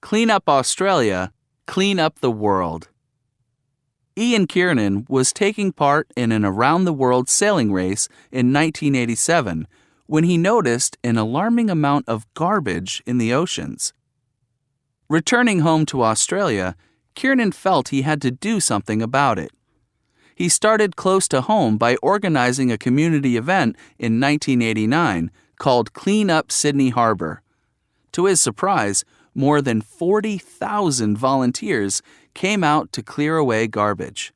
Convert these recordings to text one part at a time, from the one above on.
Clean up Australia, clean up the world. Ian Kiernan was taking part in an around-the-world sailing race in 1987 when he noticed an alarming amount of garbage in the oceans. Returning home to Australia, Kiernan felt he had to do something about it. He started close to home by organizing a community event in 1989 called Clean Up Sydney Harbour. To his surprise, more than 40,000 volunteers came out to clear away garbage.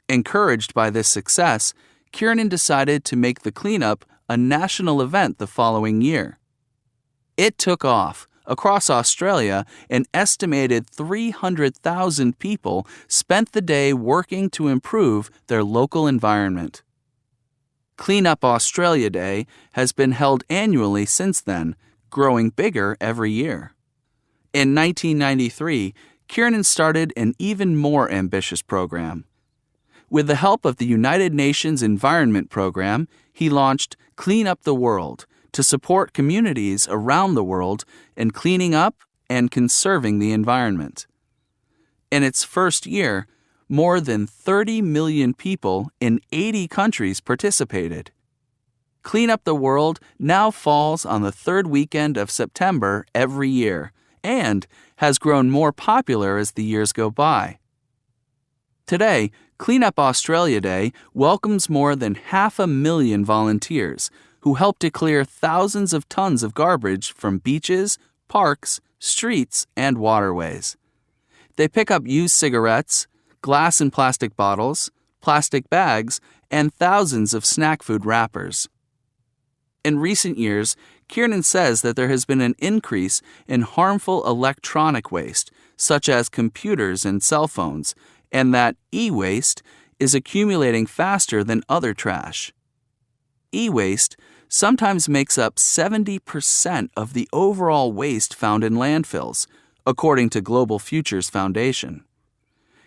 Encouraged by this success, Kiernan decided to make the cleanup a national event the following year. It took off. Across Australia, an estimated 300,000 people spent the day working to improve their local environment. Clean Up Australia Day has been held annually since then, growing bigger every year. In 1993, Kiernan started an even more ambitious program. With the help of the United Nations Environment Program, he launched Clean Up the World to support communities around the world in cleaning up and conserving the environment. In its first year, more than 30 million people in 80 countries participated. Clean Up the World now falls on the third weekend of September every year and has grown more popular as the years go by. Today, Clean Up Australia Day welcomes more than 500,000 volunteers who help to clear thousands of tons of garbage from beaches, parks, streets, and waterways. They pick up used cigarettes, glass and plastic bottles, plastic bags, and thousands of snack food wrappers. In recent years, Kiernan says that there has been an increase in harmful electronic waste, such as computers and cell phones, and that e-waste is accumulating faster than other trash. E-waste sometimes makes up 70% of the overall waste found in landfills, according to Global Futures Foundation.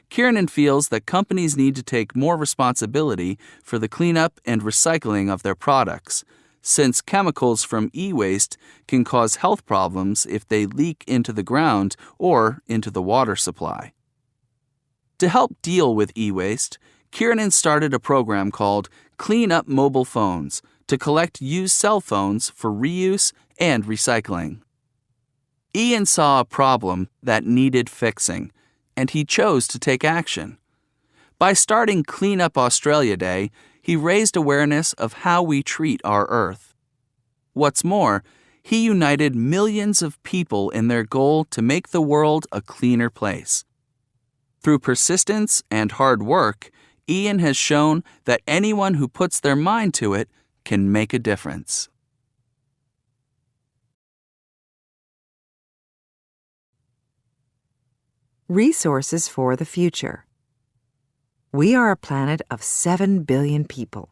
Kiernan feels that companies need to take more responsibility for the cleanup and recycling of their products, since chemicals from e-waste can cause health problems if they leak into the ground or into the water supply. To help deal with e-waste, Kiernan started a program called Clean Up Mobile Phones to collect used cell phones for reuse and recycling. Ian saw a problem that needed fixing, and he chose to take action. By starting Clean Up Australia Day, he raised awareness of how we treat our Earth. What's more, he united millions of people in their goal to make the world a cleaner place. Through persistence and hard work, Ian has shown that anyone who puts their mind to it can make a difference. Resources for the future. We are a planet of 7 billion people,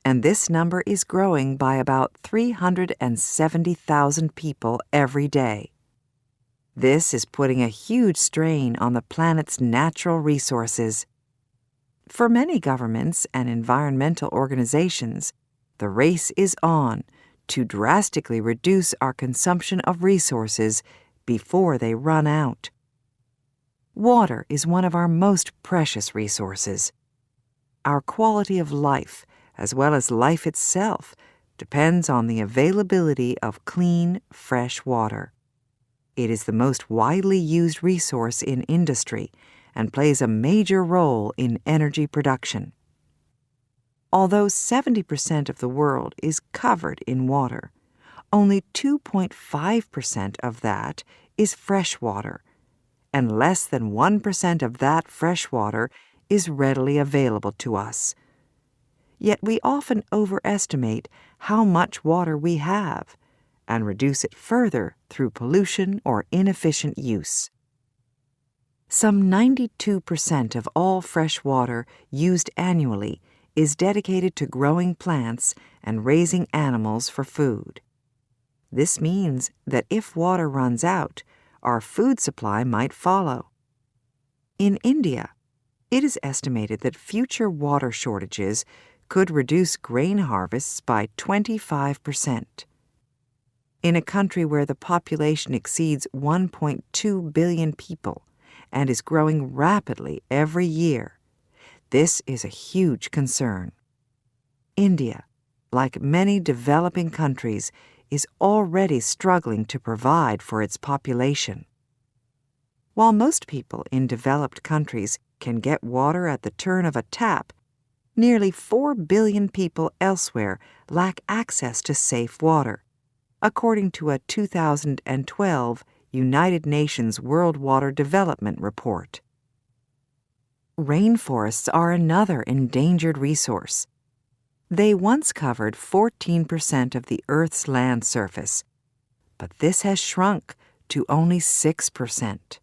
and this number is growing by about 370,000 people every day. This is putting a huge strain on the planet's natural resources. For many governments and environmental organizations, the race is on to drastically reduce our consumption of resources before they run out. Water is one of our most precious resources. Our quality of life, as well as life itself, depends on the availability of clean, fresh water. It is the most widely used resource in industry and plays a major role in energy production. Although 70% of the world is covered in water, only 2.5% of that is fresh water, and less than 1% of that fresh water is readily available to us. Yet we often overestimate how much water we have and reduce it further through pollution or inefficient use. Some 92% of all fresh water used annually is dedicated to growing plants and raising animals for food. This means that if water runs out, our food supply might follow. In India, it is estimated that future water shortages could reduce grain harvests by 25%. In a country where the population exceeds 1.2 billion people and is growing rapidly every year, this is a huge concern. India, like many developing countries, is already struggling to provide for its population. While most people in developed countries can get water at the turn of a tap, nearly 4 billion people elsewhere lack access to safe water, according to a 2012 United Nations World Water Development Report. Rainforests are another endangered resource. They once covered 14% of the Earth's land surface, but this has shrunk to only 6%.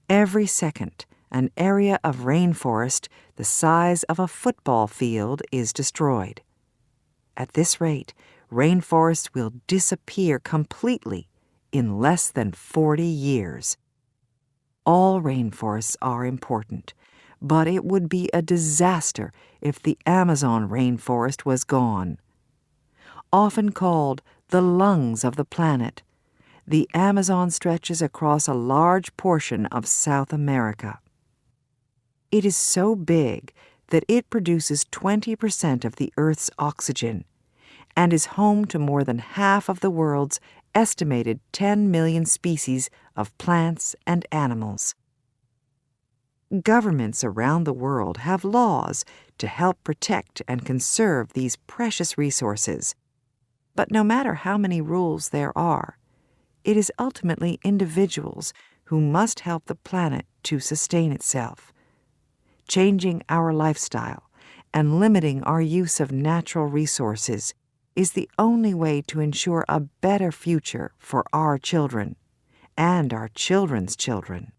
Every second, an area of rainforest the size of a football field is destroyed. At this rate, rainforests will disappear completely in less than 40 years. All rainforests are important, but it would be a disaster if the Amazon rainforest was gone. Often called the lungs of the planet, the Amazon stretches across a large portion of South America. It is so big that it produces 20% of the Earth's oxygen and is home to more than half of the world's estimated 10 million species of plants and animals. Governments around the world have laws to help protect and conserve these precious resources. But no matter how many rules there are, it is ultimately individuals who must help the planet to sustain itself. Changing our lifestyle and limiting our use of natural resources is the only way to ensure a better future for our children and our children's children.